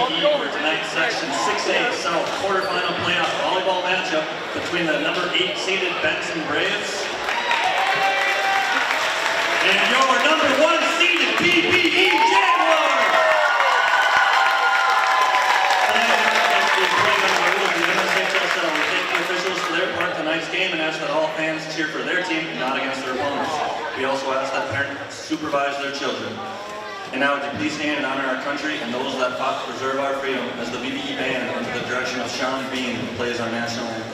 BBE for tonight's Section 6A South quarterfinal playoff volleyball matchup between the number 8 seeded Benson Braves and your number 1 seeded BBE Jaguars. The officials for their part tonight's game and ask that all fans cheer for their team and not against their opponents. We also ask that parents supervise their children. And now, would you please stand and honor our country and those that fought to preserve our freedom as the BBE band under the direction of Sean Bean plays our national anthem.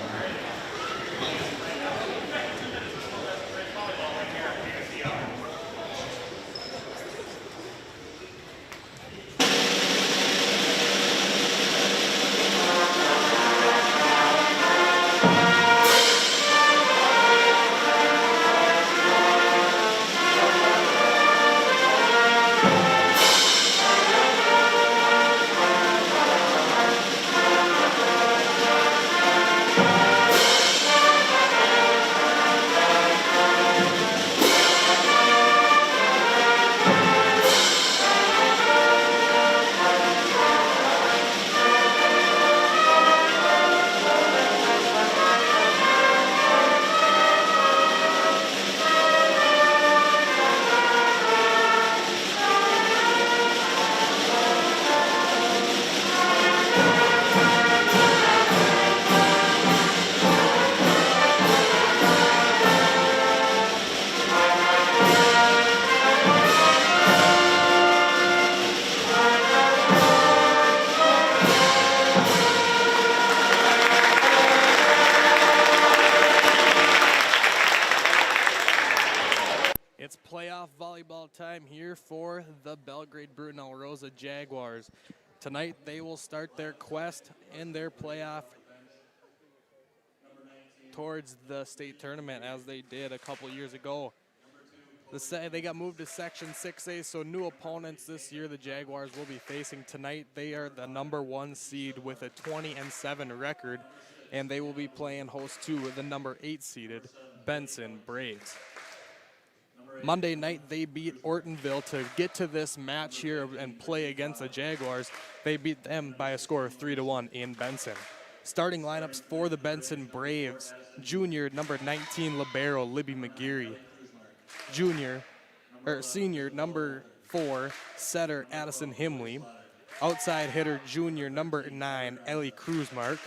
Playoff volleyball time here for the Belgrade Brunel Rosa Jaguars. Tonight they will start their quest in their playoff towards the state tournament as they did a couple years ago. They got moved to Section 6A, so new opponents this year the Jaguars will be facing tonight. They are the number 1 seed with a 20-7 record, and they will be playing host to the number 8 seeded Benson Braves. Monday night, they beat Ortonville to get to this match here and play against the Jaguars. They beat them by a score of 3-1 in Benson. Starting lineups for the Benson Braves: junior number 19 libero Libby McGeary, senior number 4 setter Addison Himley, outside hitter junior number 9 Ellie Kruzmark,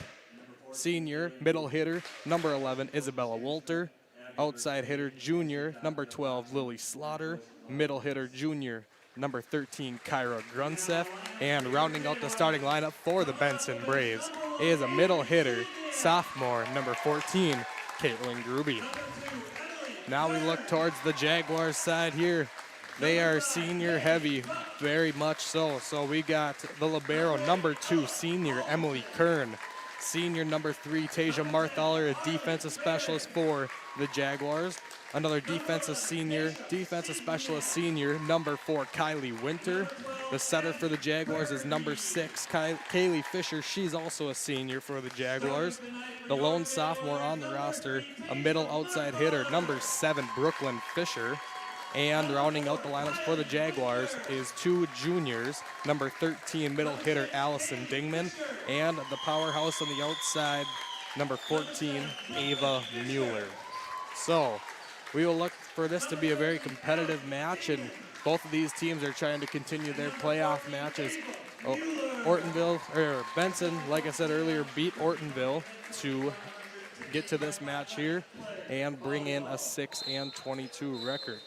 senior middle hitter number 11 Isabella Wolter, outside hitter junior number 12 Lily Slaughter, middle hitter junior number 13 Kyra Grunseth, and rounding out the starting lineup for the Benson Braves is a middle hitter sophomore number 14 Caitlin Gruby. Now we look towards the Jaguars side here. They are senior heavy, very much so. So we got the libero number 2 senior Emily Kern, senior number 3 Tasia Marthaler, a defensive specialist for the Jaguars. Another defensive specialist senior number 4 Kylie Winter. The setter for the Jaguars is number 6 Kaylee Fisher. She's also a senior for the Jaguars. The lone sophomore on the roster, a middle outside hitter number 7 Brooklyn Fisher. And rounding out the lineups for the Jaguars is 2 juniors, number 13 middle hitter Allison Dingman, and the powerhouse on the outside, number 14 Ava Mueller. So we will look for this to be a very competitive match, and both of these teams are trying to continue their playoff matches. Benson, like I said earlier, beat Ortonville to get to this match here and bring in a 6-22 record.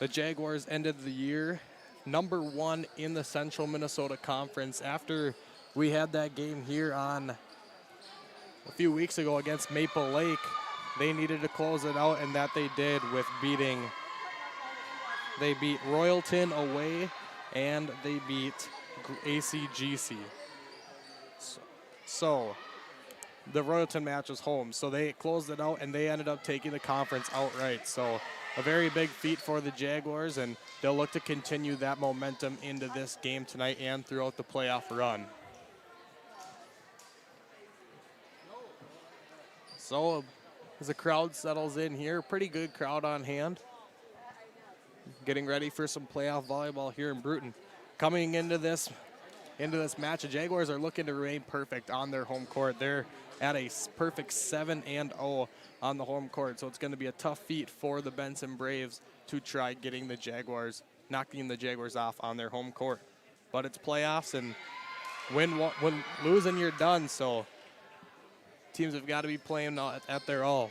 The Jaguars ended the year number 1 in the Central Minnesota Conference after we had that game here on a few weeks ago against Maple Lake. They needed to close it out, and that they did with they beat Royalton away, and they beat ACGC. So the Royalton match was home, so they closed it out, and they ended up taking the conference outright. So a very big feat for the Jaguars, and they'll look to continue that momentum into this game tonight and throughout the playoff run. So as the crowd settles in here, pretty good crowd on hand. Getting ready for some playoff volleyball here in Bruton. Coming into this into this match. The Jaguars are looking to remain perfect on their home court. They're at a perfect 7-0 on the home court, so it's going to be a tough feat for the Benson Braves to try getting the Jaguars, knocking the Jaguars off on their home court. But it's playoffs, and when losing, you're done, so teams have got to be playing at their all.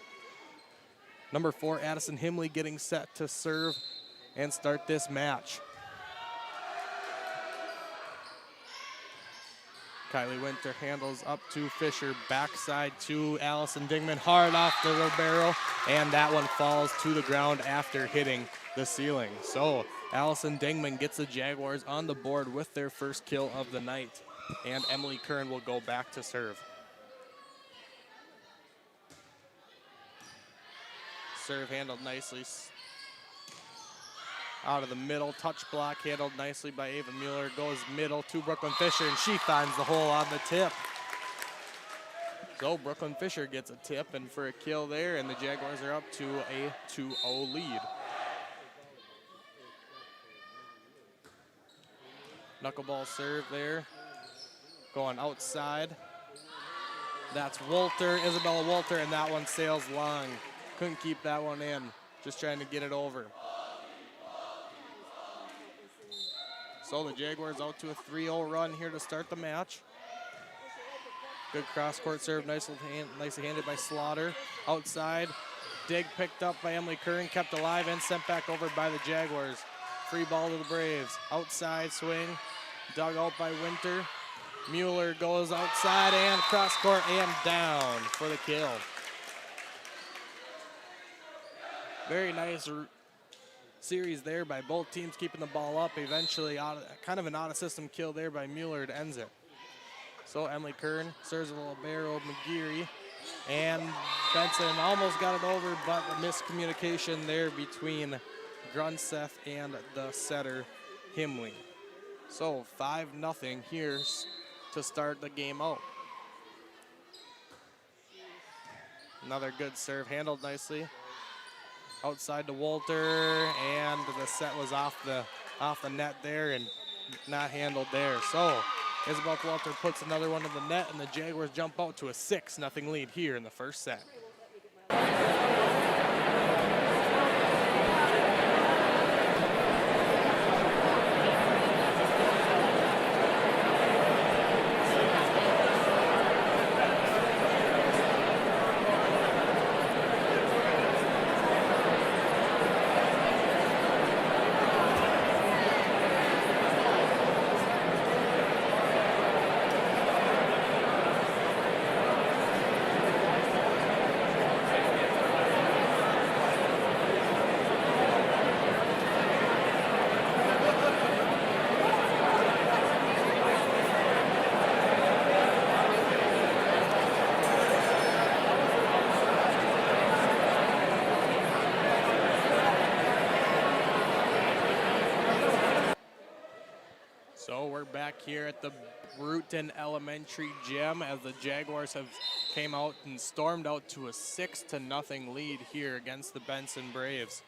Number 4, Addison Himley getting set to serve and start this match. Kylie Winter handles up to Fisher, backside to Allison Dingman, hard off the barrel, and that one falls to the ground after hitting the ceiling. So Allison Dingman gets the Jaguars on the board with their first kill of the night, and Emily Kern will go back to serve. Serve handled nicely. Out of the middle, touch block handled nicely by Ava Mueller. Goes middle to Brooklyn Fisher, and she finds the hole on the tip. So Brooklyn Fisher gets a tip and for a kill there, and the Jaguars are up to a 2-0 lead. Knuckleball serve there, going outside. That's Walter, Isabella Walter, and that one sails long. Couldn't keep that one in, just trying to get it over. So the Jaguars out to a 3-0 run here to start the match. Good cross-court serve, nicely handed by Slaughter. Outside, dig picked up by Emily Kern, kept alive and sent back over by the Jaguars. Free ball to the Braves. Outside swing, dug out by Winter. Mueller goes outside and cross-court and down for the kill. Very nice series there by both teams keeping the ball up. Eventually, kind of an out-of-system kill there by Mueller to ends it. So Emily Kern serves a little barrel McGeary, and Benson almost got it over, but a miscommunication there between Grunseth and the setter Himley. So 5-0 here to start the game out. Another good serve, handled nicely. Outside to Walter, and the set was off the net there and not handled there. So Isabel Walter puts another one in the net, and the Jaguars jump out to a 6-0 lead here in the first set. So we're back here at the Bruton Elementary Gym as the Jaguars have came out and stormed out to a 6-0 lead here against the Benson Braves.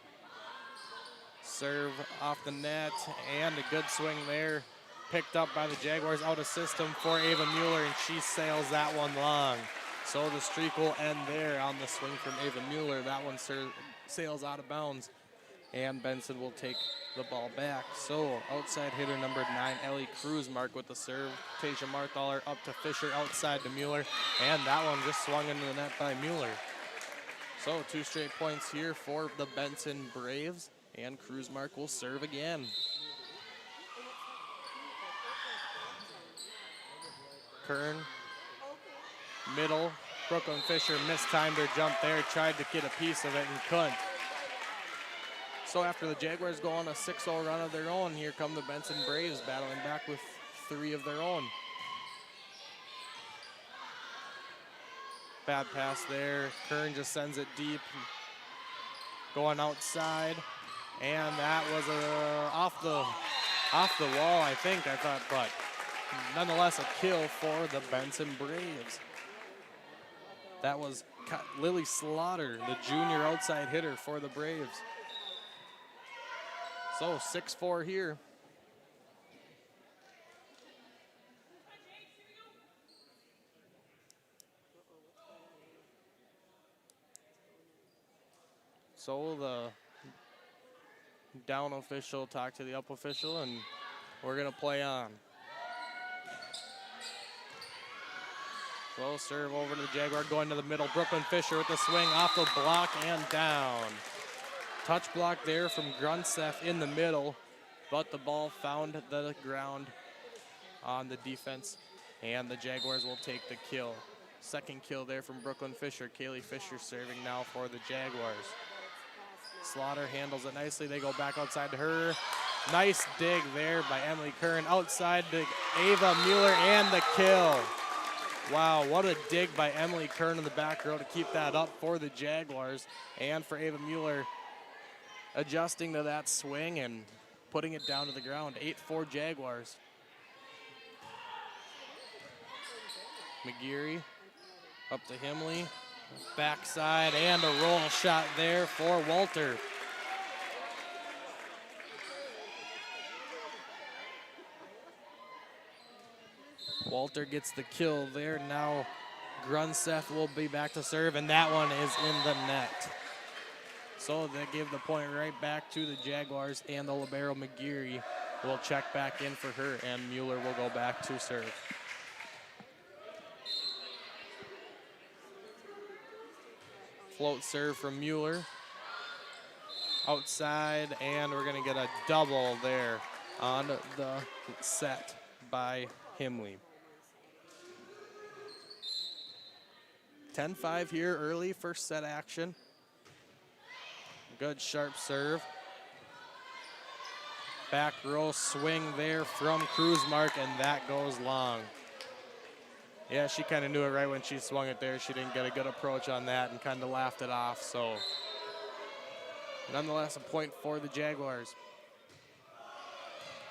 Serve off the net and a good swing there. Picked up by the Jaguars out of system for Ava Mueller, and she sails that one long. So the streak will end there on the swing from Ava Mueller. That one sails out of bounds, and Benson will take the ball back. So outside hitter number 9, Ellie Kruzmark with the serve. Tasia Marthaler up to Fisher, outside to Mueller, and that one just swung into the net by Mueller. So 2 straight points here for the Benson Braves, and Kruzmark will serve again. Kern, middle, Brooklyn Fisher mistimed her jump there, tried to get a piece of it and couldn't. So after the Jaguars go on a 6-0 run of their own, here come the Benson Braves battling back with 3 of their own. Bad pass there. Kern just sends it deep. Going outside. And that was off the wall, I thought, but nonetheless a kill for the Benson Braves. That was Lily Slaughter, the junior outside hitter for the Braves. So 6-4 here. So the down official talked to the up official, and we're going to play on. Slow serve over to the Jaguar, going to the middle. Brooklyn Fisher with the swing off the block and down. Touch block there from Grunseth in the middle, but the ball found the ground on the defense, and the Jaguars will take the kill. Second kill there from Brooklyn Fisher. Kaylee Fisher serving now for the Jaguars. Slaughter handles it nicely. They go back outside to her. Nice dig there by Emily Kern. Outside to Ava Mueller and the kill. Wow, what a dig by Emily Kern in the back row to keep that up for the Jaguars, and for Ava Mueller adjusting to that swing and putting it down to the ground. 8-4 Jaguars. McGeary up to Himley. Backside and a roll shot there for Walter. Walter gets the kill there. Now Grunseth will be back to serve, and that one is in the net. So they give the point right back to the Jaguars, and the libero McGeary will check back in for her, and Mueller will go back to serve. Float serve from Mueller. Outside, and we're going to get a double there on the set by Himley. 10-5 here early, first set action. Good sharp serve. Back row swing there from Kruzmark, and that goes long. Yeah, she kind of knew it right when she swung it there. She didn't get a good approach on that and kind of laughed it off. So nonetheless, a point for the Jaguars.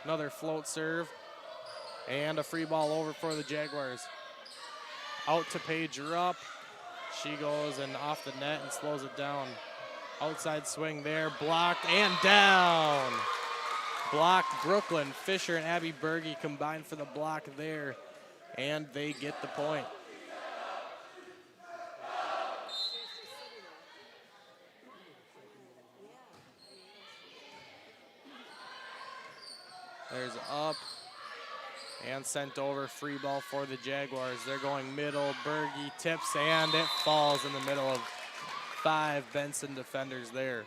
Another float serve and a free ball over for the Jaguars. Out to Paige Rupp. She goes and off the net and slows it down. Outside swing there, blocked and down. Blocked. Brooklyn Fisher and Abby Berge combined for the block there, and they get the point. There's up and sent over. Free ball for the Jaguars. They're going middle. Berge tips, and it falls in the middle of 5 Benson defenders there.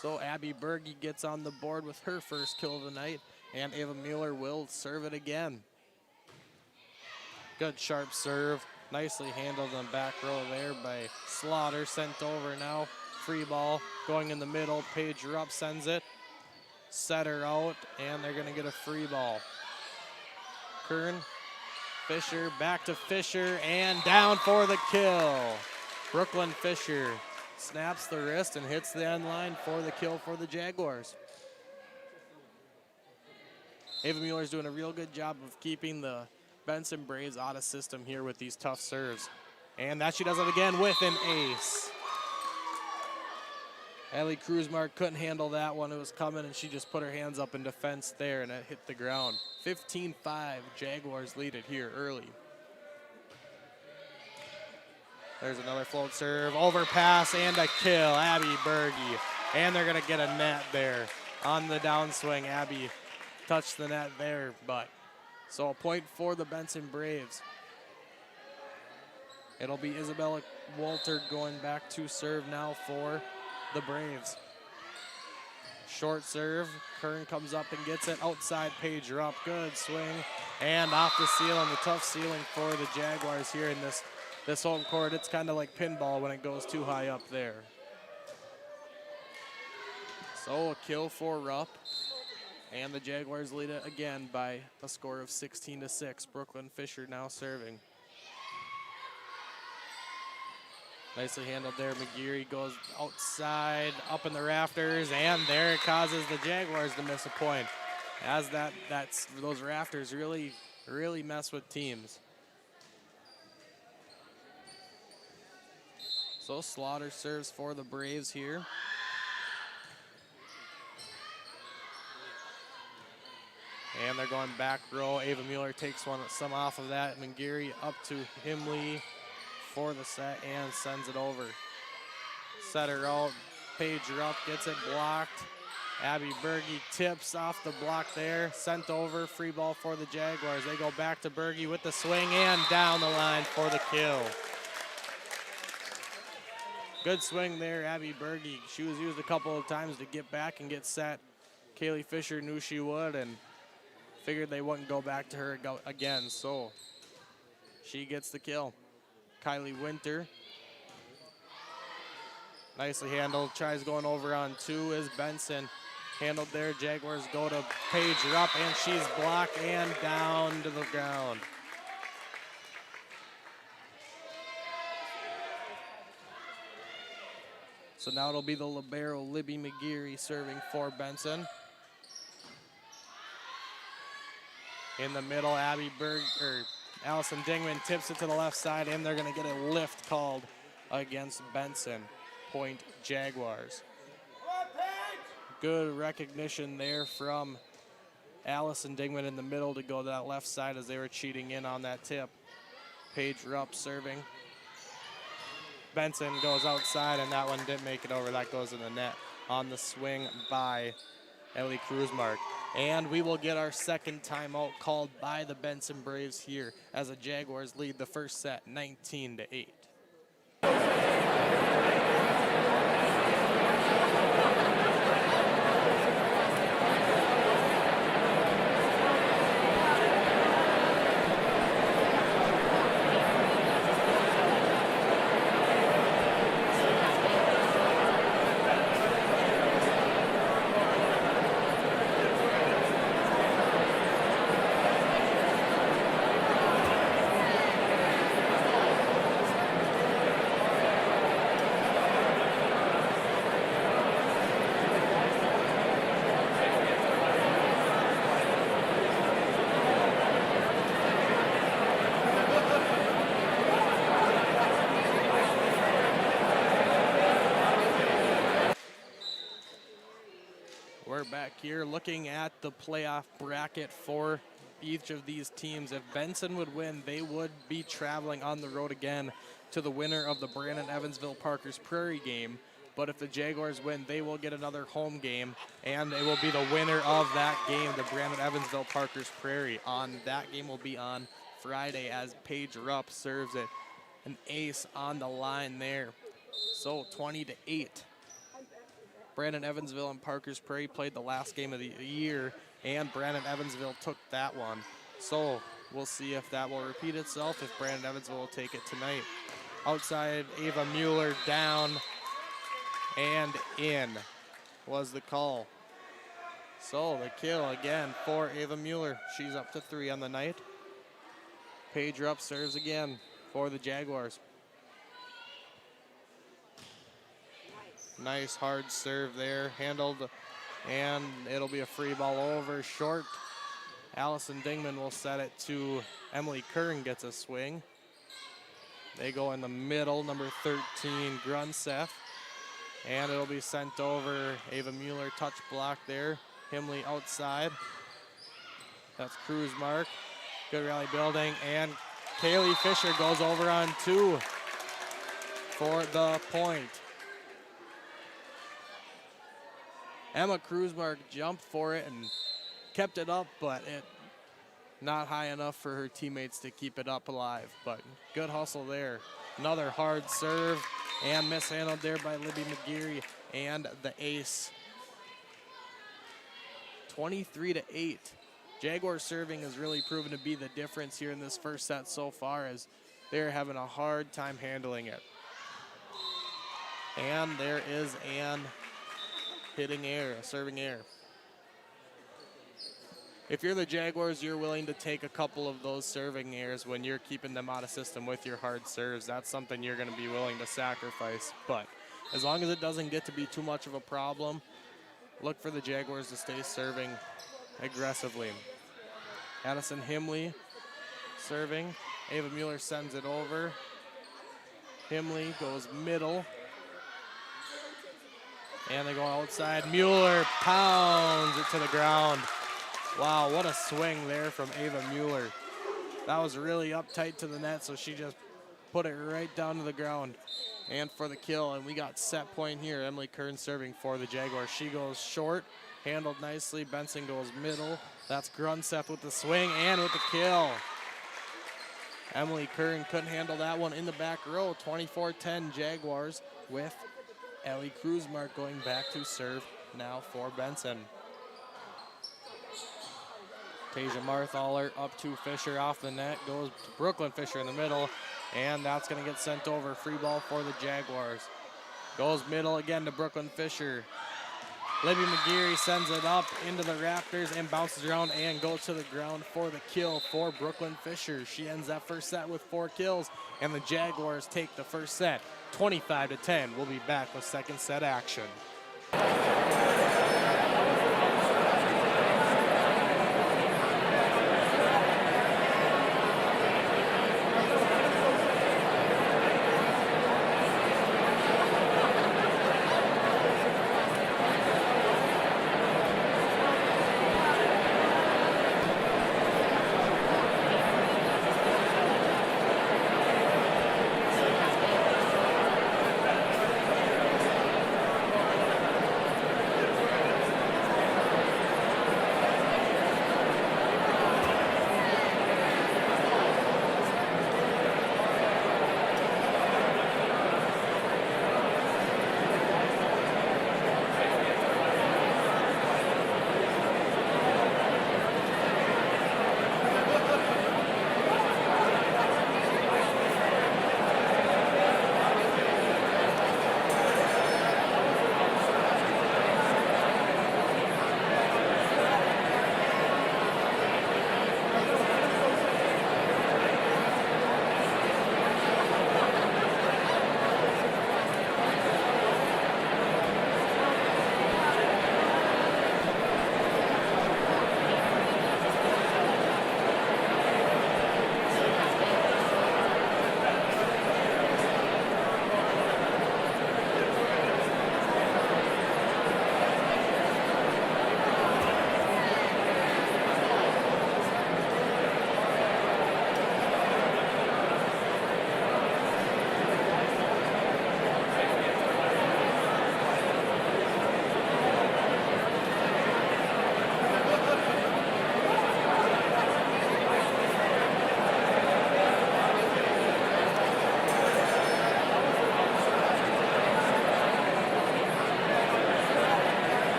So Abby Berge gets on the board with her first kill of the night, and Ava Mueller will serve it again. Good sharp serve. Nicely handled on back row there by Slaughter. Sent over now. Free ball going in the middle. Paige Rupp sends it. Set her out, and they're going to get a free ball. Kern, Fisher, back to Fisher, and down for the kill. Brooklyn Fisher snaps the wrist and hits the end line for the kill for the Jaguars. Ava Mueller's doing a real good job of keeping the Benson Braves out of system here with these tough serves. And that she does it again with an ace. Ellie Kruzmark couldn't handle that one. It was coming, and she just put her hands up in defense there, and it hit the ground. 15-5, Jaguars lead it here early. There's another float serve, overpass, and a kill. Abby Berge, and they're going to get a net there on the downswing. Abby touched the net there, but so a point for the Benson Braves. It'll be Isabella Walter going back to serve now for the Braves. Short serve. Kern comes up and gets it outside. Paige Rupp. Good swing and off the ceiling. The tough ceiling for the Jaguars here in this home court. It's kind of like pinball when it goes too high up there. So a kill for Rupp, and the Jaguars lead it again by a score of 16-6. Brooklyn Fisher now serving. Nicely handled there. McGeary goes outside, up in the rafters, and there it causes the Jaguars to miss a point. As those rafters really mess with teams. So Slaughter serves for the Braves here. And they're going back row. Ava Mueller takes some off of that. McGeary up to Himley for the set and sends it over. set her out. Paige Rupp gets it blocked. Abby Berge tips off the block there, sent over, free ball for the Jaguars. They go back to Berge with the swing and down the line for the kill. Good swing there, Abby Berge. She was used a couple of times to get back and get set. Kaylee Fisher knew she would and figured they wouldn't go back to her again, so she gets the kill. Kylie Winter, nicely handled, tries going over on two is Benson. Handled there, Jaguars go to Paige Rupp, and she's blocked and down to the ground. So now it'll be the libero, Libby McGeary, serving for Benson. In the middle, Allison Dingman tips it to the left side, and they're gonna get a lift called against Benson. Point Jaguars. Good recognition there from Allison Dingman in the middle to go to that left side as they were cheating in on that tip. Paige Rupp serving. Benson goes outside, and that one didn't make it over. That goes in the net on the swing by Ellie Kruzmark. And we will get our second timeout called by the Benson Braves here as the Jaguars lead the first set 19-8. We're back here looking at the playoff bracket for each of these teams. If Benson would win, they would be traveling on the road again to the winner of the Brandon-Evansville Parkers Prairie game. But if the Jaguars win, they will get another home game, and it will be the winner of that game, the Brandon-Evansville Parkers Prairie. That game will be on Friday as Paige Rupp serves it. An ace on the line there. So 20-8. Brandon Evansville and Parkers Prairie played the last game of the year, and Brandon Evansville took that one. So we'll see if that will repeat itself, if Brandon Evansville will take it tonight. Outside, Ava Mueller down and in was the call. So the kill again for Ava Mueller. She's up to 3 on the night. Paige Rupp serves again for the Jaguars. Nice hard serve there, handled, and it'll be a free ball over short. Allison Dingman will set it to Emily Kern, gets a swing. They go in the middle, number 13, Grunseth, and it'll be sent over. Ava Mueller touch block there. Himley outside. That's Kruzmark. Good rally building, and Kaylee Fisher goes over on 2 for the point. Emma Kruzmark jumped for it and kept it up, but it not high enough for her teammates to keep it up alive. But good hustle there. Another hard serve and mishandled there by Libby McGeary, and the ace. 23-8. Jaguar serving has really proven to be the difference here in this first set so far, as they're having a hard time handling it. And there is Ann hitting air, serving air. If you're the Jaguars, you're willing to take a couple of those serving airs when you're keeping them out of system with your hard serves. That's something you're going to be willing to sacrifice. But as long as it doesn't get to be too much of a problem, look for the Jaguars to stay serving aggressively. Addison Himley serving. Ava Mueller sends it over. Himley goes middle. And they go outside. Mueller pounds it to the ground. Wow, what a swing there from Ava Mueller. That was really up tight to the net, so she just put it right down to the ground. And for the kill, and we got set point here. Emily Kern serving for the Jaguars. She goes short, handled nicely. Benson goes middle. That's Grunseth with the swing and with the kill. Emily Kern couldn't handle that one in the back row. 24-10 Jaguars with Ellie Kruzmark going back to serve now for Benson. Tasia Marthaler up to Fisher off the net. Goes to Brooklyn Fisher in the middle. And that's going to get sent over. Free ball for the Jaguars. Goes middle again to Brooklyn Fisher. Libby McGeary sends it up into the Raptors and bounces around and goes to the ground for the kill for Brooklyn Fisher. She ends that first set with 4 kills, and the Jaguars take the first set 25-10. We'll be back with second set action.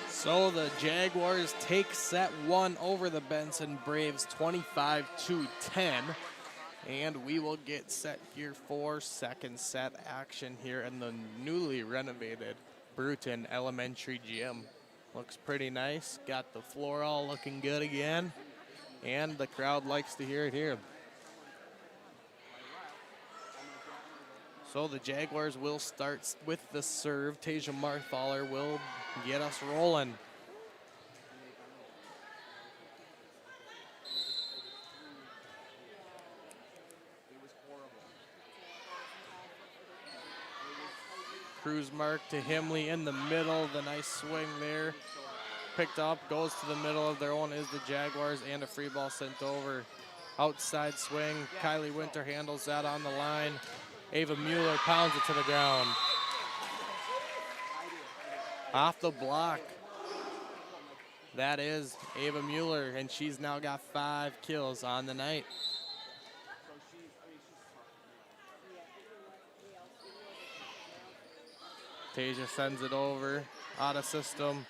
So the Jaguars take set 1 over the Benson Braves 25-10. And we will get set here for second set action here in the newly renovated Bruton Elementary Gym. Looks pretty nice. Got the floor all looking good again. And the crowd likes to hear it here. So the Jaguars will start with the serve. Tasia Marthaler will get us rolling. Kruzmark to Himley in the middle. The nice swing there. Picked up, goes to the middle of their own is the Jaguars, and a free ball sent over. Outside swing. Kylie Winter handles that on the line. Ava Mueller pounds it to the ground. Off the block. That is Ava Mueller, and she's now got 5 kills on the night. Tasia sends it over. Out of system.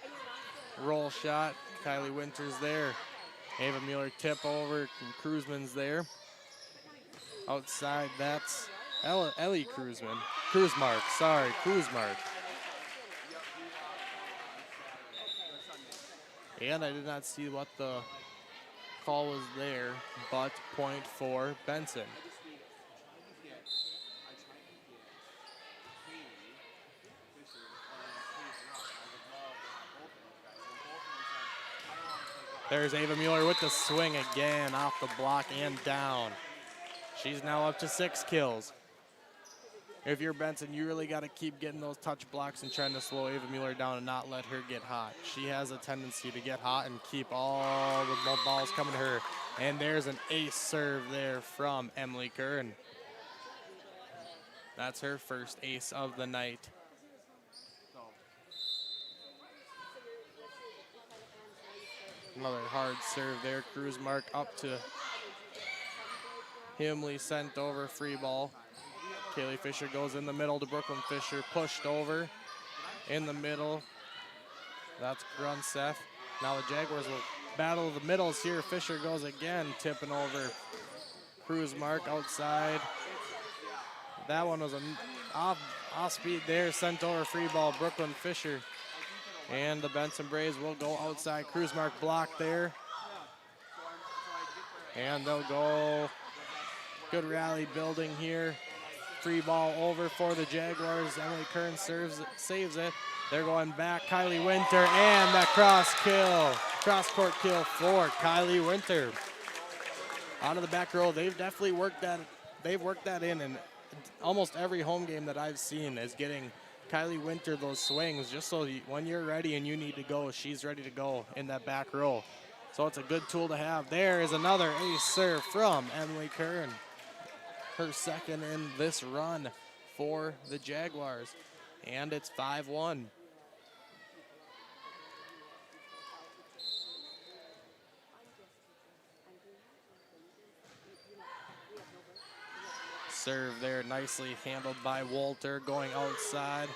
Roll shot. Kylie Winters there. Ava Mueller tip over. Kruzman's there. Outside, that's Ellie Kruzmark, sorry, Kruzmark. And I did not see what the call was there, but point for Benson. There's Ava Mueller with the swing again, off the block and down. She's now up to 6 kills. If you're Benson, you really got to keep getting those touch blocks and trying to slow Ava Mueller down and not let her get hot. She has a tendency to get hot and keep all the balls coming to her. And there's an ace serve there from Emily Kern. That's her first ace of the night. Another hard serve there. Kruzmark up to Himley, sent over, free ball. Kaylee Fisher goes in the middle to Brooklyn Fisher, pushed over in the middle. That's Grunseth. Now the Jaguars will battle the middles here. Fisher goes again, tipping over Kruzmark outside. That one was off speed there, sent over, free ball, Brooklyn Fisher. And the Benson Braves will go outside. Kruzmark blocked there. And they'll go. Good rally building here. Free ball over for the Jaguars. Emily Kern saves it. They're going back. Kylie Winter and that cross-court kill for Kylie Winter. Out of the back row, they've definitely worked that. They've worked that in, and almost every home game that I've seen is getting Kylie Winter those swings, just so when you're ready and you need to go, she's ready to go in that back row. So it's a good tool to have. There is another ace serve from Emily Kern. Her second in this run for the Jaguars. And it's 5-1. Serve there, nicely handled by Walter, going outside.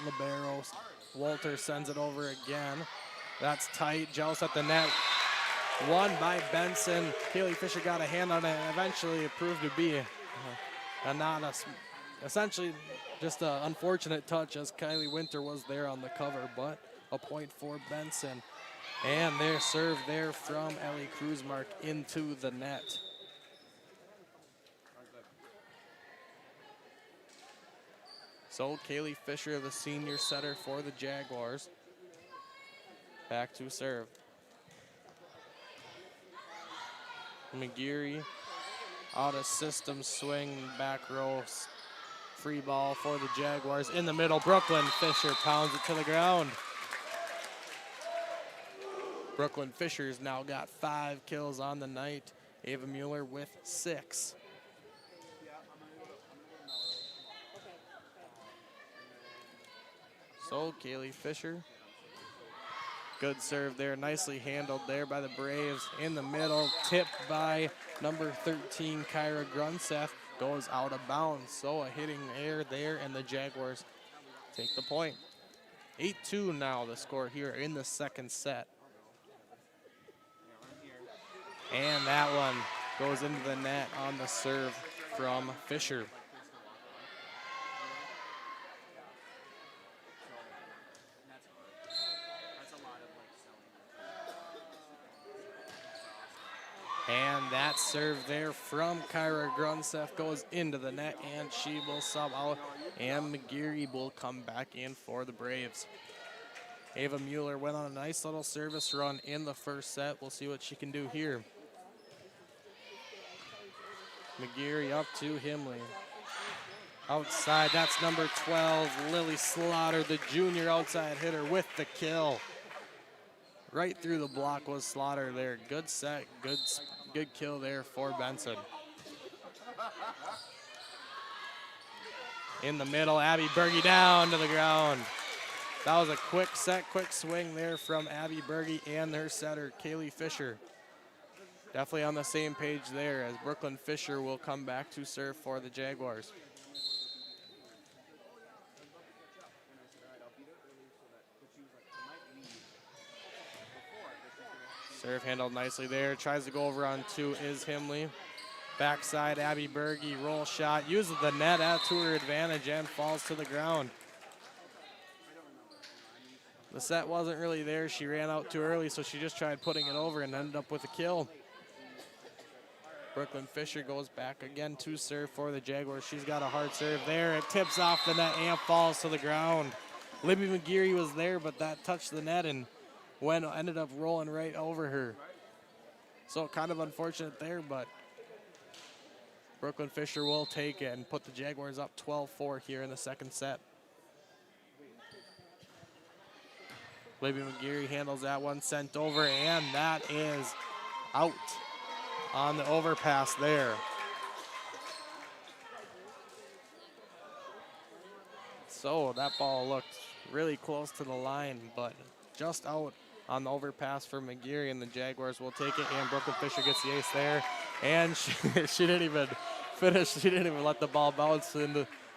Libero, Walter sends it over again. That's tight, Joust at the net. Won by Benson. Kaylee Fisher got a hand on it, and eventually it proved to be essentially just an unfortunate touch, as Kylie Winter was there on the cover, but a point for Benson. And their serve there from Ellie Kruzmark into the net. So Kaylee Fisher, the senior setter for the Jaguars, back to serve. McGeary, out of system swing, back row, free ball for the Jaguars. In the middle, Brooklyn Fisher pounds it to the ground. Brooklyn Fisher's now got 5 kills on the night. Ava Mueller with 6. So Kaylee Fisher, good serve there, nicely handled there by the Braves. In the middle, tipped by number 13, Kyra Grunseth, goes out of bounds. So a hitting error there, and the Jaguars take the point. 8-2 now the score here in the second set. And that one goes into the net on the serve from Fisher. And that serve there from Kyra Grunseth goes into the net, and she will sub out, and McGeary will come back in for the Braves. Ava Mueller went on a nice little service run in the first set. We'll see what she can do here. McGeary up to Himley. Outside, that's number 12, Lily Slaughter, the junior outside hitter with the kill. Right through the block was Slaughter there. Good set, good kill there for Benson. In the middle, Abby Berge down to the ground. That was a quick set, quick swing there from Abby Berge and her setter, Kaylee Fisher. Definitely on the same page there, as Brooklyn Fisher will come back to serve for the Jaguars. Serve handled nicely there. Tries to go over on 2 is Himley. Backside, Abby Berge, roll shot, uses the net to her advantage and falls to the ground. The set wasn't really there. She ran out too early, so she just tried putting it over and ended up with a kill. Brooklyn Fisher goes back again to serve for the Jaguars. She's got a hard serve there. It tips off the net and falls to the ground. Libby McGeary was there, but that touched the net and ended up rolling right over her. So kind of unfortunate there, but Brooklyn Fisher will take it and put the Jaguars up 12-4 here in the second set. Libby McGeary handles that one, sent over, and that is out on the overpass there. So that ball looked really close to the line, but just out on the overpass for McGeary, and the Jaguars will take it, and Brooklyn Fisher gets the ace there. And she didn't even finish. She didn't even let the ball bounce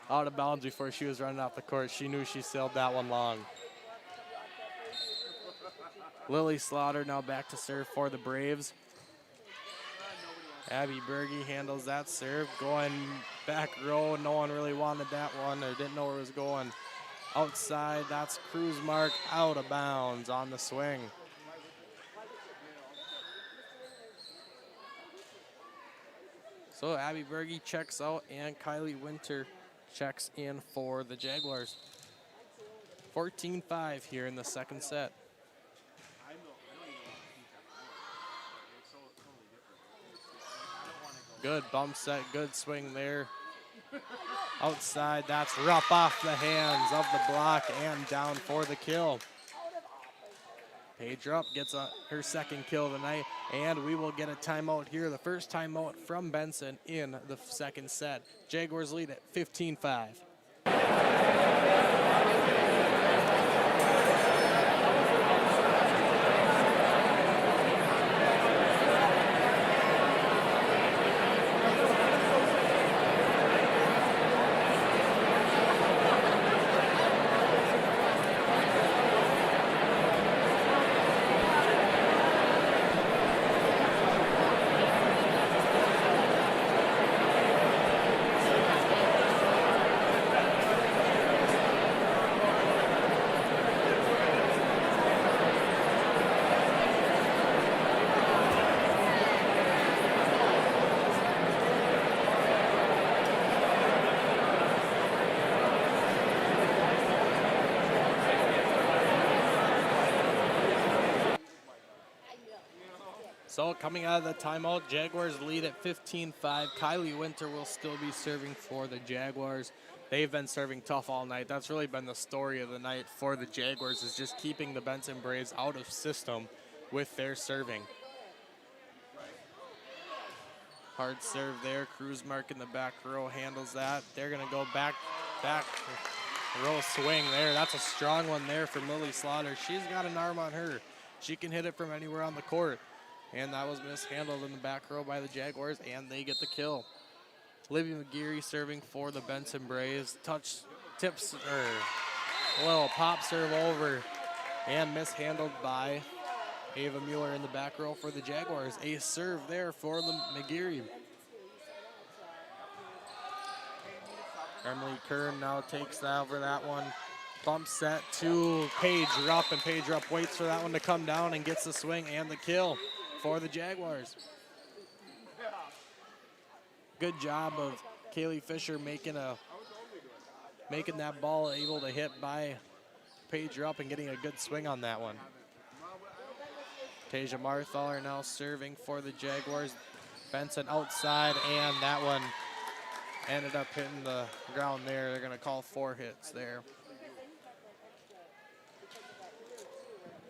out of bounds before she was running off the court. She knew she sailed that one long. Lily Slaughter now back to serve for the Braves. Abby Berge handles that serve, going back row. No one really wanted that one or didn't know where it was going. Outside, that's Kruzmark out of bounds on the swing. So Abby Berge checks out and Kylie Winter checks in for the Jaguars. 14-5 here in the second set. Good bump set, good swing there. Outside, that's rough off the hands of the block and down for the kill. Paige Rupp gets her second kill of the night, and we will get a timeout here. The first timeout from Benson in the second set. Jaguars lead at 15-5. So coming out of the timeout, Jaguars lead at 15-5. Kylie Winter will still be serving for the Jaguars. They've been serving tough all night. That's really been the story of the night for the Jaguars, is just keeping the Benson Braves out of system with their serving. Hard serve there. Kruzmark in the back row handles that. They're going to go back row swing there. That's a strong one there from Lily Slaughter. She's got an arm on her. She can hit it from anywhere on the court. And that was mishandled in the back row by the Jaguars, and they get the kill. Libby McGeary serving for the Benson Braves. Tips, a little pop serve over, and mishandled by Ava Mueller in the back row for the Jaguars. A serve there for the McGeary. Emily Kern now takes over that one. Bump set to Paige Rupp, and Paige Rupp waits for that one to come down and gets the swing and the kill for the Jaguars. Good job of Kaylee Fisher making that ball able to hit by Paige Rupp and getting a good swing on that one. Tasia Marthaler now serving for the Jaguars. Benson outside, and that one ended up hitting the ground there. They're going to call 4 hits there.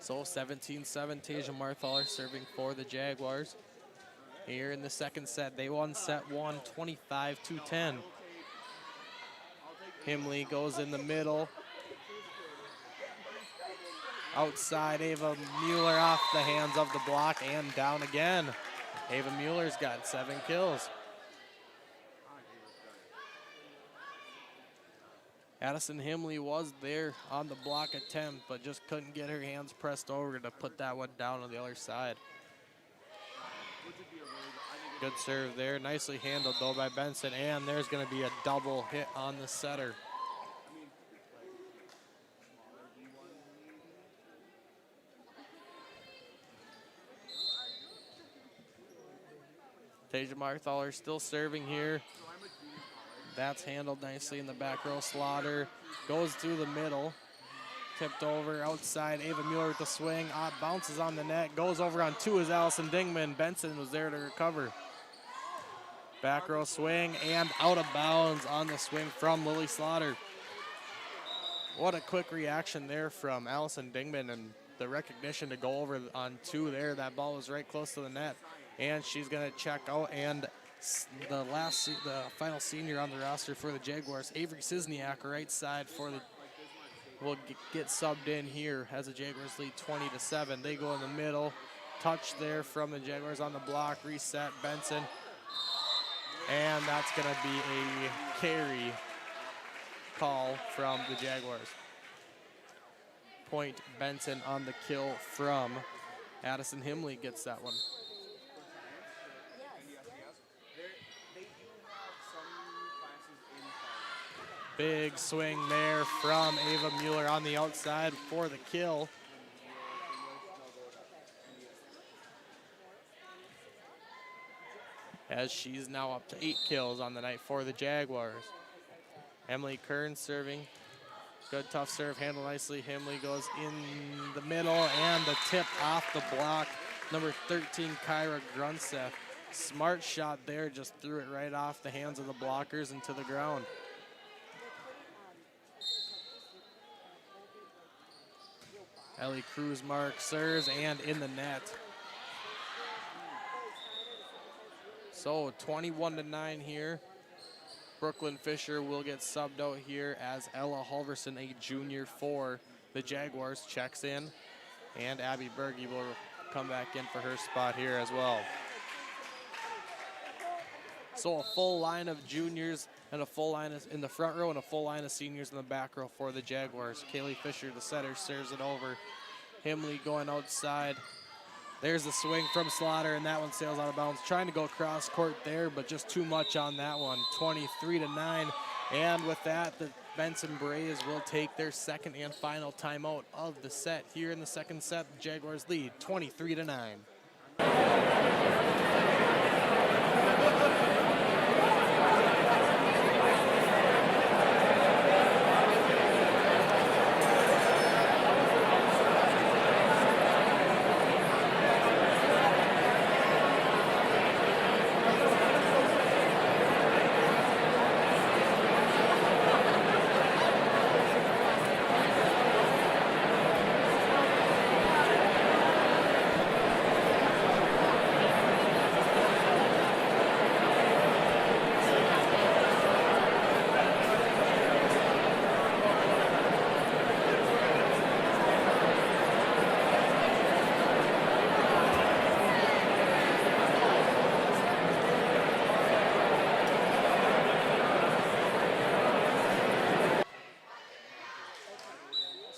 So 17-7, Tasia Marthaler serving for the Jaguars. Here in the second set, they won set 1, 25-10. Himley goes in the middle. Outside, Ava Mueller off the hands of the block and down again. Ava Mueller's got 7 kills. Addison Himley was there on the block attempt, but just couldn't get her hands pressed over to put that one down on the other side. Good serve there. Nicely handled, though, by Benson. And there's going to be a double hit on the setter. Tasia Marthaler still serving here. That's handled nicely in the back row. Slaughter goes through the middle. Tipped over outside. Ava Mueller with the swing. Bounces on the net. Goes over on two is Allison Dingman. Benson was there to recover. Back row swing and out of bounds on the swing from Lily Slaughter. What a quick reaction there from Allison Dingman and the recognition to go over on two there. That ball was right close to the net. And she's going to check out. And the final senior on the roster for the Jaguars, Avery Cisniak, right side will get subbed in here as the Jaguars lead 20-7. They go in the middle. Touch there from the Jaguars on the block. Reset Benson. And that's going to be a carry call from the Jaguars. Point Benson on the kill from Addison Himley gets that one. Big swing there from Ava Mueller on the outside for the kill. As she's now up to 8 kills on the night for the Jaguars. Emily Kern serving. Good tough serve, handled nicely. Himley goes in the middle and the tip off the block. Number 13, Kyra Grunseth. Smart shot there, just threw it right off the hands of the blockers into the ground. Ellie Cruzmark serves and in the net. So 21-9 here. Brooklyn Fisher will get subbed out here as Ella Halverson, a junior for the Jaguars, checks in. And Abby Berge will come back in for her spot here as well. So a full line of juniors and a full line in the front row and a full line of seniors in the back row for the Jaguars. Kaylee Fisher, the setter, serves it over. Himley going outside. There's the swing from Slaughter, and that one sails out of bounds. Trying to go cross court there, but just too much on that one. 23-9. And with that, the Benson Braves will take their second and final timeout of the set. Here in the second set, the Jaguars lead 23-9.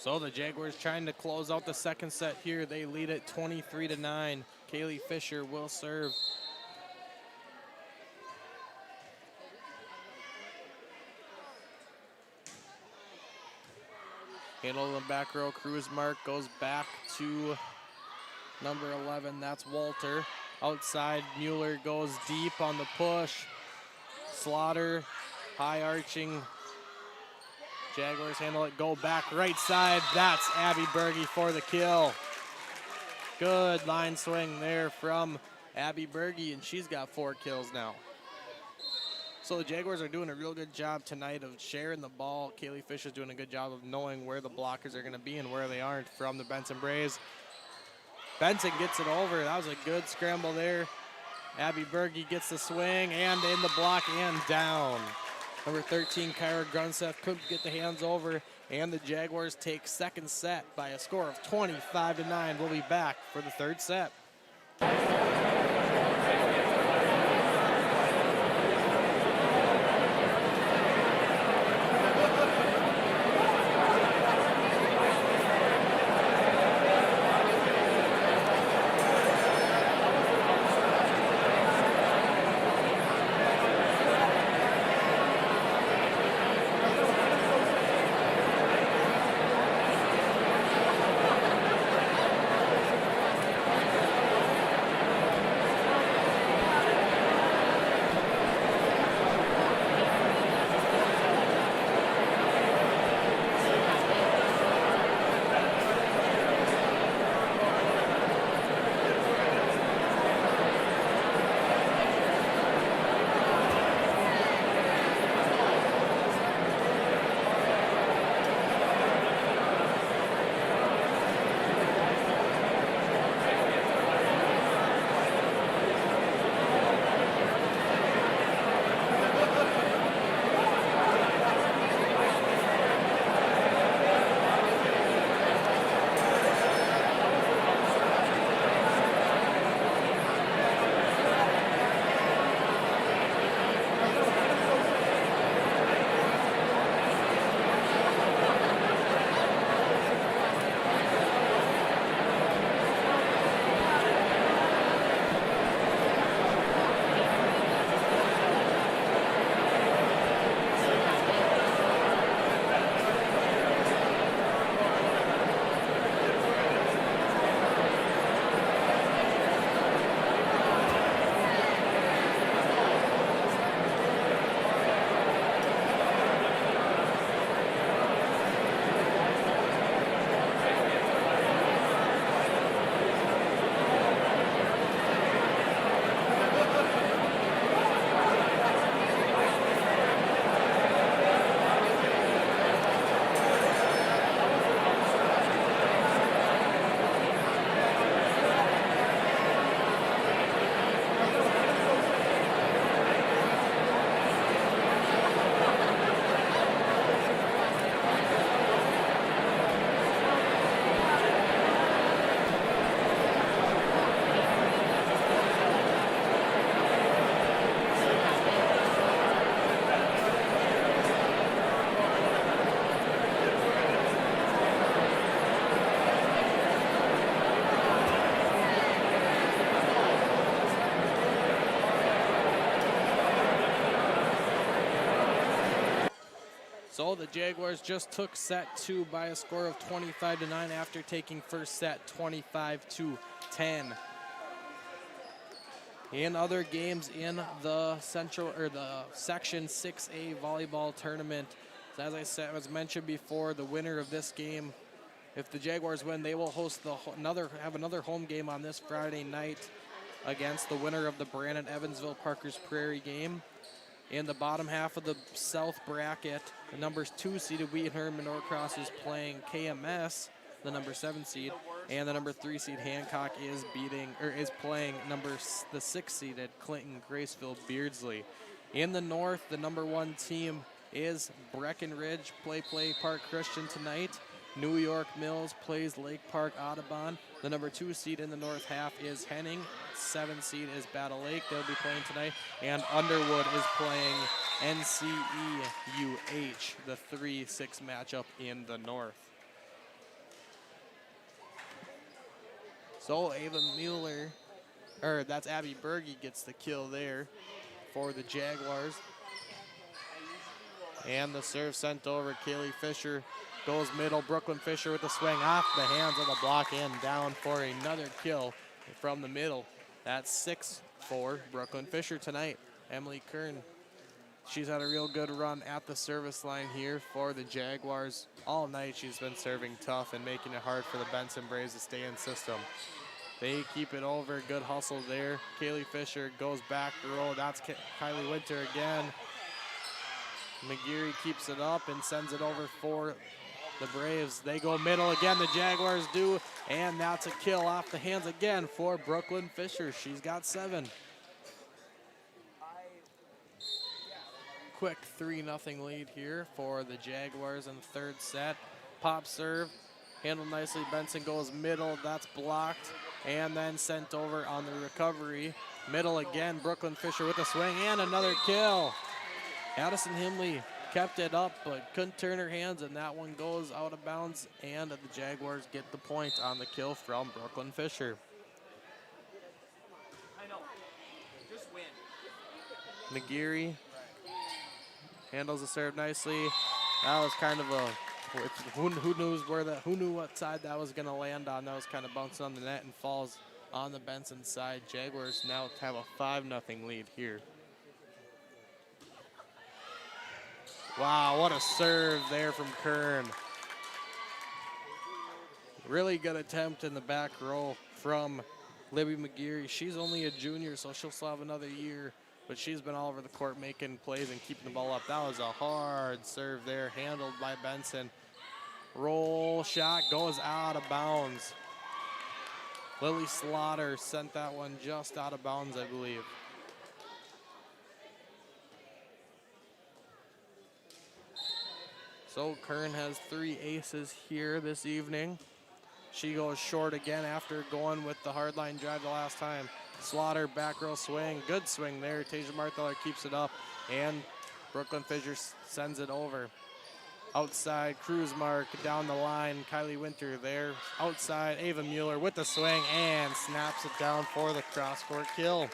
So the Jaguars trying to close out the second set here. They lead it 23-9. Kaylee Fisher will serve. Handle in the back row. Cruzmark goes back to number 11. That's Walter. Outside, Mueller goes deep on the push. Slaughter, high arching. Jaguars handle it, go back right side. That's Abby Berge for the kill. Good line swing there from Abby Berge, and she's got 4 kills now. So the Jaguars are doing a real good job tonight of sharing the ball. Kaylee Fisher's doing a good job of knowing where the blockers are going to be and where they aren't from the Benson Braves. Benson gets it over. That was a good scramble there. Abby Berge gets the swing and in the block and down. Number 13, Kyra Grunseth couldn't get the hands over, and the Jaguars take second set by a score of 25-9. We'll be back for the third set. So the Jaguars just took set 2 by a score of 25-9 after taking first set 25-10. In other games in the Section 6A volleyball tournament, as I said, as mentioned before, the winner of this game, if the Jaguars win, they will host have another home game on this Friday night against the winner of the Brandon Evansville Parkers Prairie game. In the bottom half of the South bracket, the number 2 seeded Wheaton Herman Norcross is playing KMS, the number 7 seed, and the number 3 seed Hancock is playing the 6 seeded Clinton Graceville Beardsley. In the North, the number 1 team is Breckenridge play Park Christian tonight. New York Mills plays Lake Park Audubon. The number 2 seed in the North half is Henning. 7 seed is Battle Lake. They'll be playing tonight. And Underwood is playing NCEUH, the 3-6 matchup in the North. So Ava Mueller, that's Abby Berge gets the kill there for the Jaguars. And the serve sent over. Kaylee Fisher goes middle. Brooklyn Fisher with the swing off the hands of the block and down for another kill from the middle. That's 6 for Brooklyn Fisher tonight. Emily Kern, she's had a real good run at the service line here for the Jaguars. All night she's been serving tough and making it hard for the Benson Braves to stay in system. They keep it over. Good hustle there. Kaylee Fisher goes back row. That's Kylie Winter again. McGeary keeps it up and sends it over for the Braves. They go middle again, the Jaguars do, and that's a kill off the hands again for Brooklyn Fisher. She's got 7. Quick 3-0 lead here for the Jaguars in the third set. Pop serve, handled nicely. Benson goes middle, that's blocked, and then sent over on the recovery. Middle again, Brooklyn Fisher with a swing and another kill. Addison Himley kept it up, but couldn't turn her hands, and that one goes out of bounds, and the Jaguars get the point on the kill from Brooklyn Fisher. Just win. McGeary handles the serve nicely. That was kind of who knew what side that was going to land on. That was kind of bouncing on the net and falls on the Benson side. Jaguars now have a 5-0 lead here. Wow, what a serve there from Kern. Really good attempt in the back row from Libby McGeary. She's only a junior, so she'll still have another year, but she's been all over the court making plays and keeping the ball up. That was a hard serve there, handled by Benson. Roll shot goes out of bounds. Lily Slaughter sent that one just out of bounds, I believe. So Kern has 3 aces here this evening. She goes short again after going with the hardline drive the last time. Slaughter back row swing, good swing there. Tasia Marthaler keeps it up, and Brooklyn Fisher sends it over. Outside, Cruzmark down the line. Kylie Winter there. Outside, Ava Mueller with the swing and snaps it down for the cross-court kill.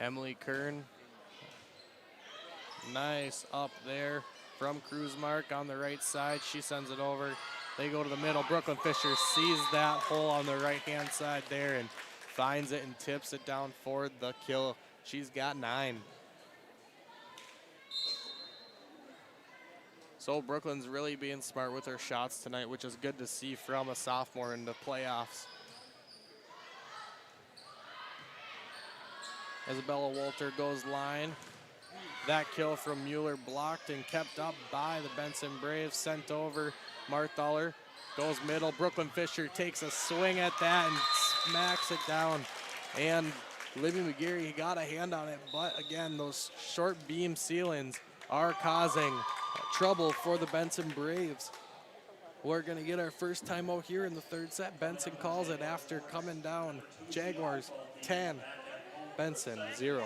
Emily Kern, nice up there from Cruzmark on the right side. She sends it over. They go to the middle. Brooklyn Fisher sees that hole on the right-hand side there and finds it and tips it down for the kill. She's got 9. So Brooklyn's really being smart with her shots tonight, which is good to see from a sophomore in the playoffs. Isabella Walter goes line. That kill from Mueller blocked and kept up by the Benson Braves. Sent over. Marthaler goes middle. Brooklyn Fisher takes a swing at that and smacks it down. And Libby McGeary got a hand on it, but again, those short beam ceilings are causing trouble for the Benson Braves. We're going to get our first timeout here in the third set. Benson calls it after coming down. Jaguars 10. Benson 0.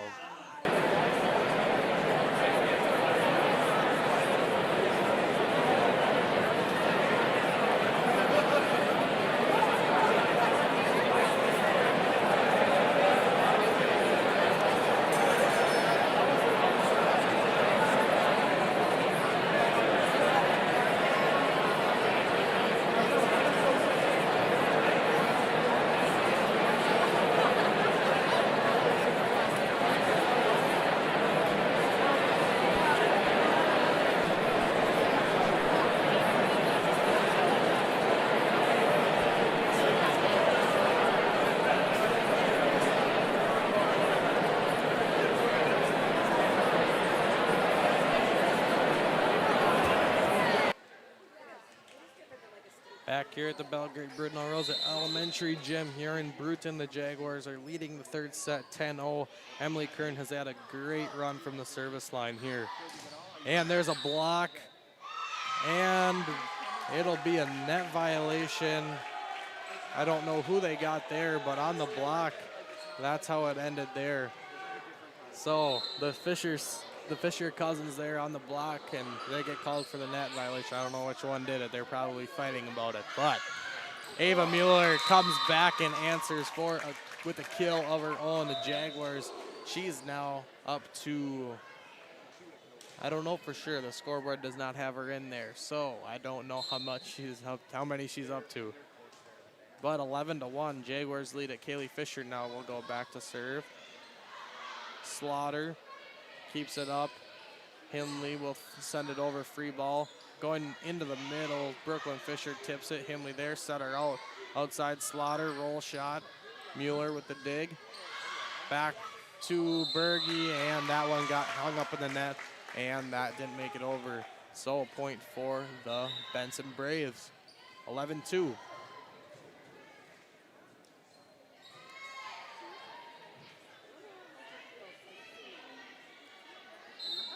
Back here at the Belgrade Brittenell Rosa Elementary Gym here in Bruton, the Jaguars are leading the third set 10-0. Emily Kern has had a great run from the service line here. And there's a block, and it'll be a net violation. I don't know who they got there, but on the block, that's how it ended there. So the Fisher cousins there on the block, and they get called for the net violation. I don't know which one did it. They're probably fighting about it. But Ava Mueller comes back and answers with a kill of her own. The Jaguars, she's now up to, I don't know for sure. The scoreboard does not have her in there, so I don't know how many she's up to. But 11-1, Jaguars lead at Kaylee Fisher now. Will go back to serve. Slaughter keeps it up. Himley will send it over, free ball. Going into the middle, Brooklyn Fisher tips it. Himley there, set her out. Outside Slaughter, roll shot. Mueller with the dig. Back to Berge, and that one got hung up in the net, and that didn't make it over. So a point for the Benson Braves. 11-2.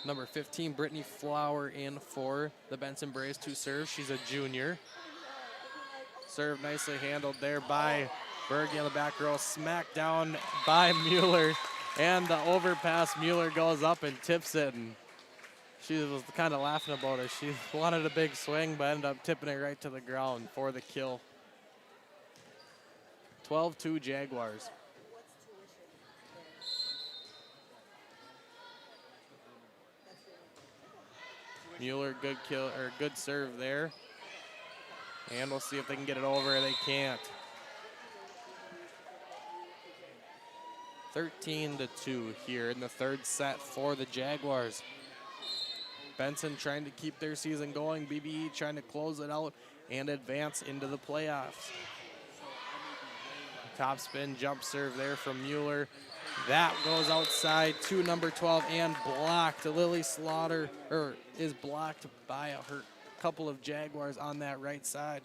Number 15, Brittany Flower in for the Benson Braves to serve. She's a junior. Serve nicely handled there by Berge on the back row. Smacked down by Mueller. And the overpass, Mueller goes up and tips it. And she was kind of laughing about it. She wanted a big swing, but ended up tipping it right to the ground for the kill. 12-2 Jaguars. Mueller, good kill or good serve there. And we'll see if they can get it over. They can't. 13-2 here in the third set for the Jaguars. Benson trying to keep their season going. BBE trying to close it out and advance into the playoffs. Top spin jump serve there from Mueller. That goes outside to number 12 and blocked. Lily Slaughter is blocked by a couple of Jaguars on that right side.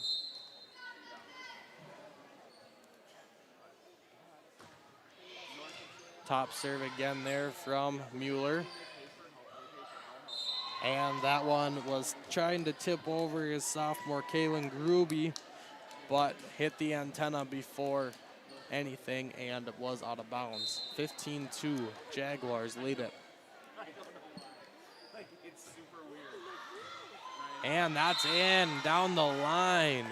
Top serve again there from Mueller. And that one was trying to tip over his sophomore Kaylin Gruby, but hit the antenna before anything and was out of bounds. 15-2, Jaguars lead it. And that's in, down the line.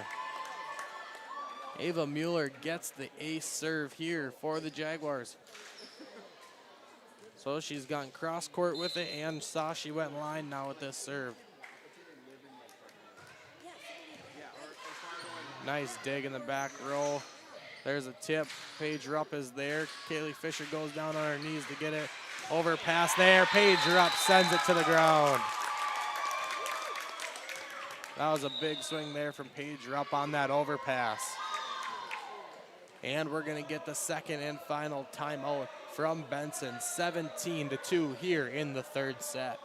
Ava Mueller gets the ace serve here for the Jaguars. So she's gone cross court with it and saw she went line now with this serve. Nice dig in the back row. There's a tip. Paige Rupp is there. Kaylee Fisher goes down on her knees to get it. Overpass there. Paige Rupp sends it to the ground. That was a big swing there from Paige Rupp on that overpass. And we're going to get the second and final timeout from Benson. 17-2 here in the third set.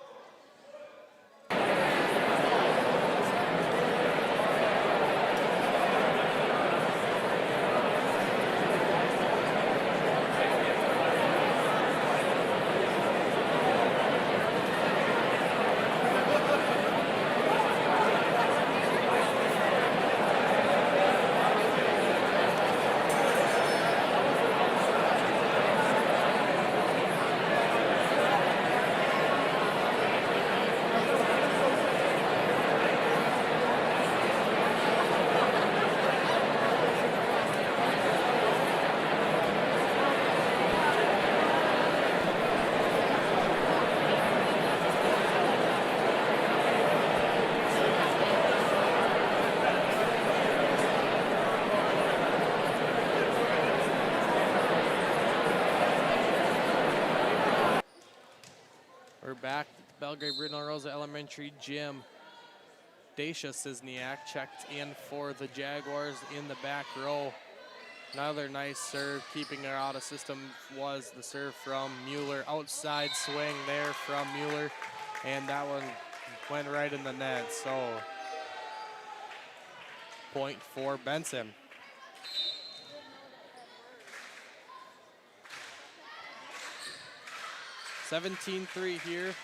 We're back at the Belgrade Brittenell Rosa Elementary Gym. Dacia Cisniak checked in for the Jaguars in the back row. Another nice serve, keeping her out of system was the serve from Mueller. Outside swing there from Mueller, and that one went right in the net. So Point for Benson. (17-3) here.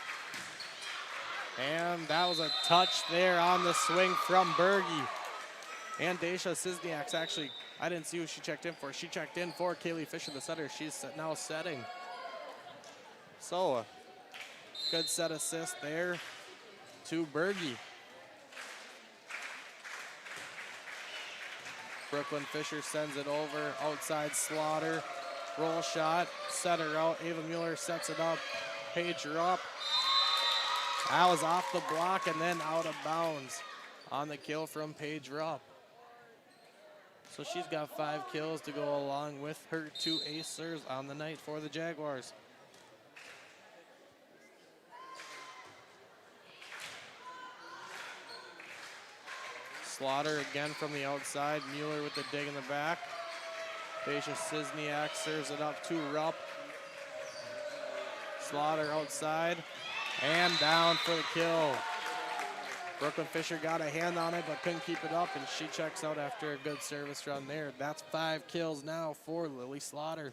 And that was a touch there on the swing from Berge. And Daisha Cisniak's actually, I didn't see who she checked in for. She checked in for Kaylee Fisher, the setter. She's now setting. So, good set assist there to Berge. Brooklyn Fisher sends it over, outside Slaughter. Roll shot, setter out. Ava Mueller sets it up. Pager up. That was off the block and then out of bounds on the kill from Paige Rupp. So she's got 5 kills to go along with her 2 ace serves on the night for the Jaguars. Slaughter again from the outside. Mueller with the dig in the back. Daisha Cisniak serves it up to Rupp. Slaughter outside and down for the kill. Brooklyn Fisher got a hand on it but couldn't keep it up, and she checks out after a good service run there. That's 5 kills now for Lily Slaughter.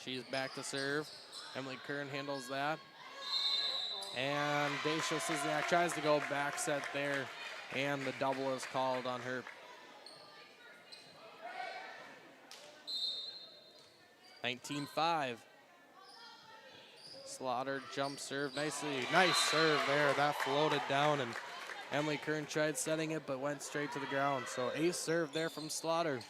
She's back to serve. Emily Kern handles that. And Daisha Cisniak tries to go back set there, and the double is called on her. 19-5. Slaughter jump serve nicely. Nice serve there. That floated down, and Emily Kern tried setting it but went straight to the ground. So ace serve there from Slaughter.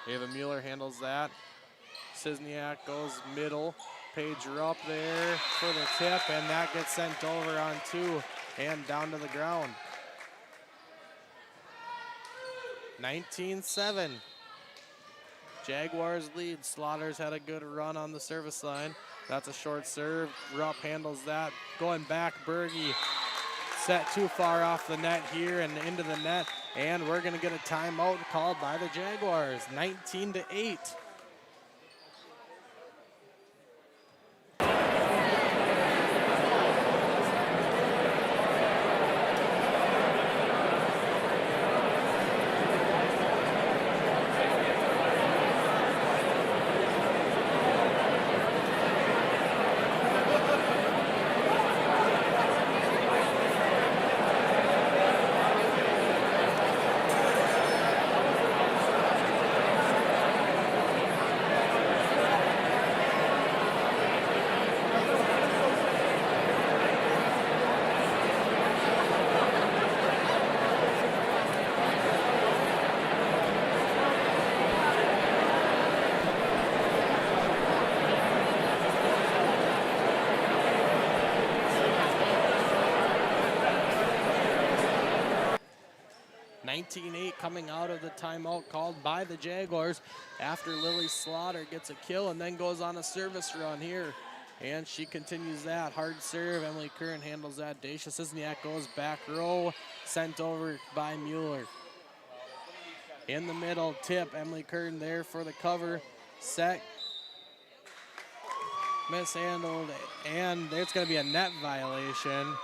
Ava Mueller handles that. Cisniak goes middle. Pager up there for the tip, and that gets sent over on 2 and down to the ground. 19-7. Jaguars lead. Slaughter's had a good run on the service line. That's a short serve. Rupp handles that. Going back, Berge set too far off the net here and into the net. And we're going to get a timeout called by the Jaguars. 19-8. Coming out of the timeout called by the Jaguars after Lily Slaughter gets a kill and then goes on a service run here. And she continues that. Hard serve. Emily Kern handles that. Daisha Cisniak goes back row. Sent over by Mueller. In the middle, tip. Emily Kern there for the cover. Set. Mishandled. And there's going to be a net violation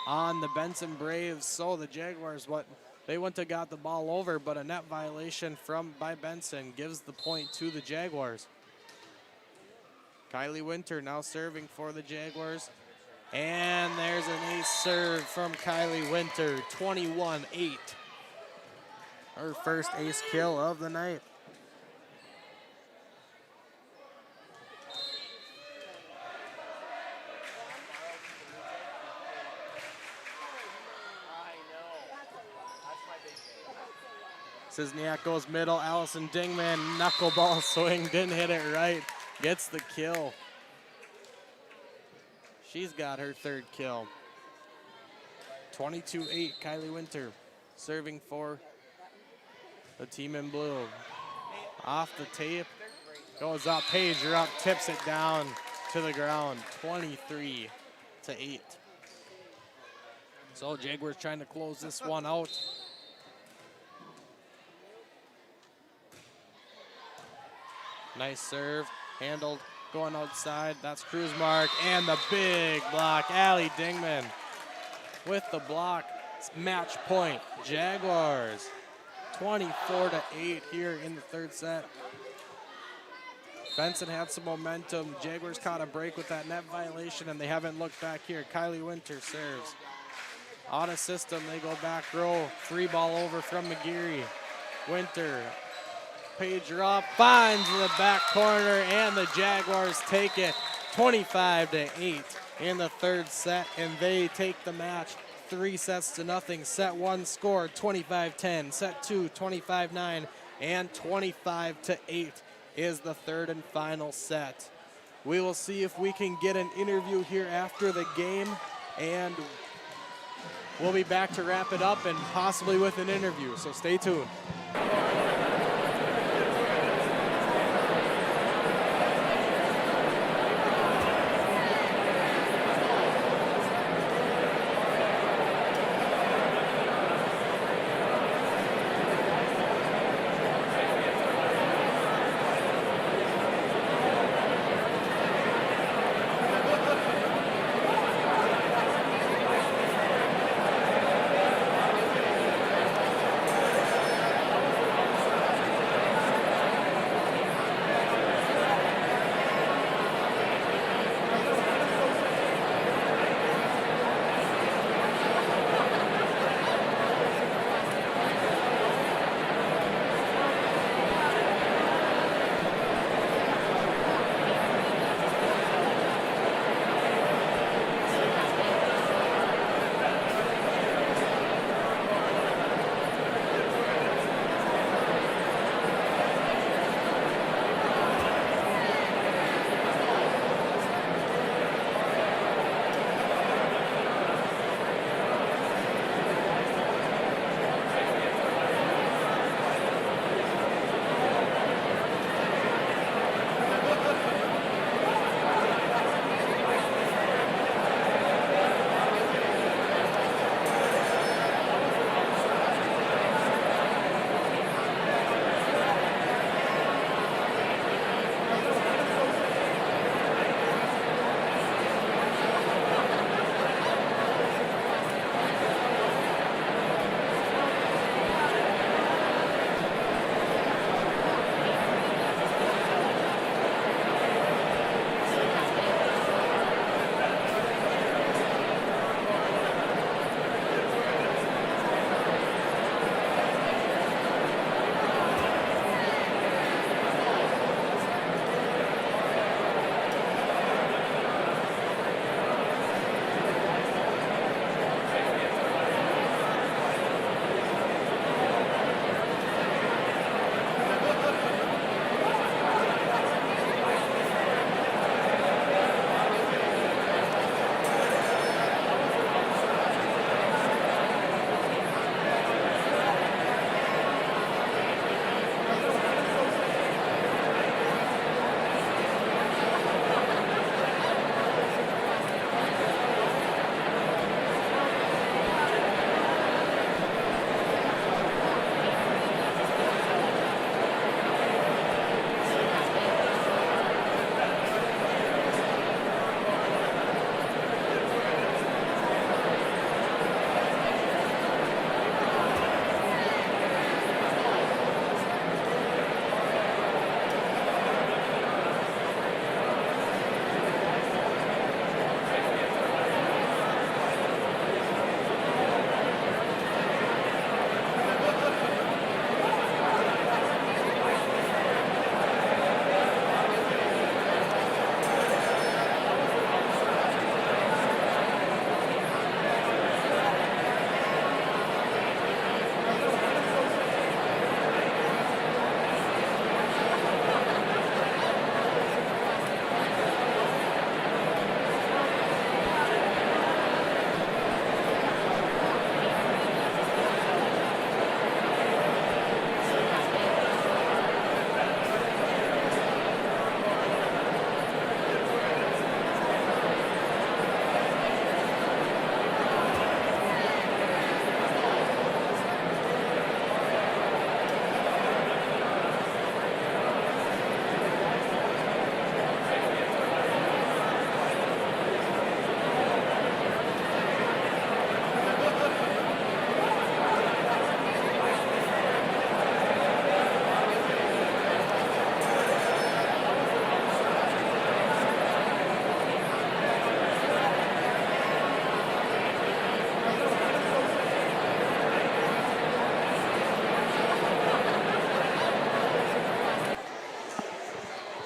on the Benson Braves. So the Jaguars, they went to got the ball over, but a net violation by Benson gives the point to the Jaguars. Kylie Winter now serving for the Jaguars. And there's an ace serve from Kylie Winter, 21-8. Her first ace kill of the night. Cisniak goes middle. Allison Dingman, knuckleball swing, didn't hit it right. Gets the kill. She's got her 3rd kill. 22-8, Kylie Winter serving for the team in blue. Off the tape, goes up, Pager up, tips it down to the ground, 23-8. So Jaguars trying to close this one out. Nice serve, handled, going outside. That's Kruzmark, and the big block. Allie Dingman with the block. It's match point. Jaguars 24-8 here in the third set. Benson had some momentum. Jaguars caught a break with that net violation, and they haven't looked back here. Kylie Winter serves. Out of system, they go back row. Free ball over from McGeary. Winter, pager up, finds the back corner, and the Jaguars take it 25-8 in the third set, and they take the match 3-0. Set one scored 25-10. Set two, 25-9, and 25-8 is the third and final set. We will see if we can get an interview here after the game, and we'll be back to wrap it up and possibly with an interview, so stay tuned.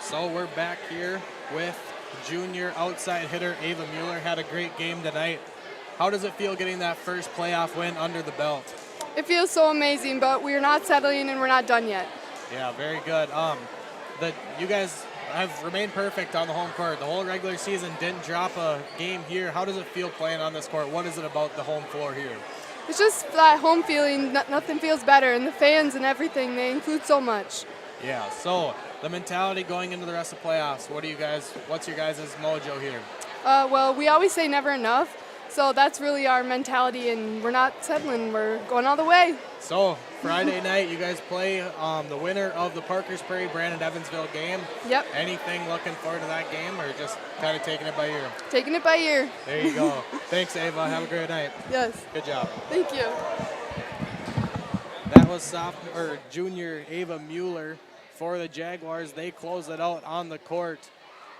So we're back here with junior outside hitter Ava Mueller. Had a great game tonight. How does it feel getting that first playoff win under the belt? It feels so amazing, but we're not settling and we're not done yet. Yeah, very good. You guys have remained perfect on the home court. The whole regular season didn't drop a game here. How does it feel playing on this court? What is it about the home floor here? It's just that home feeling. Nothing feels better, and the fans and everything, they include so much. Yeah, so the mentality going into the rest of the playoffs, what's your guys' mojo here? Well, we always say never enough, so that's really our mentality, and we're not settling. We're going all the way. So Friday night, you guys play the winner of the Parkers Prairie Brandon Evansville game. Yep. Anything looking forward to that game, or just kind of taking it by ear? Taking it by ear. There you go. Thanks, Ava. Have a great night. Yes. Good job. Thank you. That was junior Ava Mueller for the Jaguars. They close it out on the court.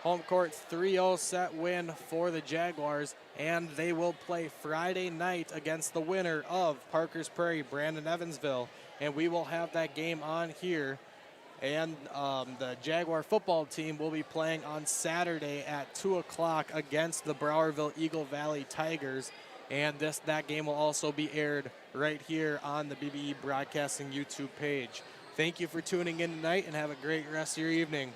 Home court 3-0 set win for the Jaguars, and they will play Friday night against the winner of Parkers Prairie, Brandon Evansville, and we will have that game on here. And the Jaguar football team will be playing on Saturday at 2 o'clock against the Browerville Eagle Valley Tigers, and that game will also be aired right here on the BBE Broadcasting YouTube page. Thank you for tuning in tonight, and have a great rest of your evening.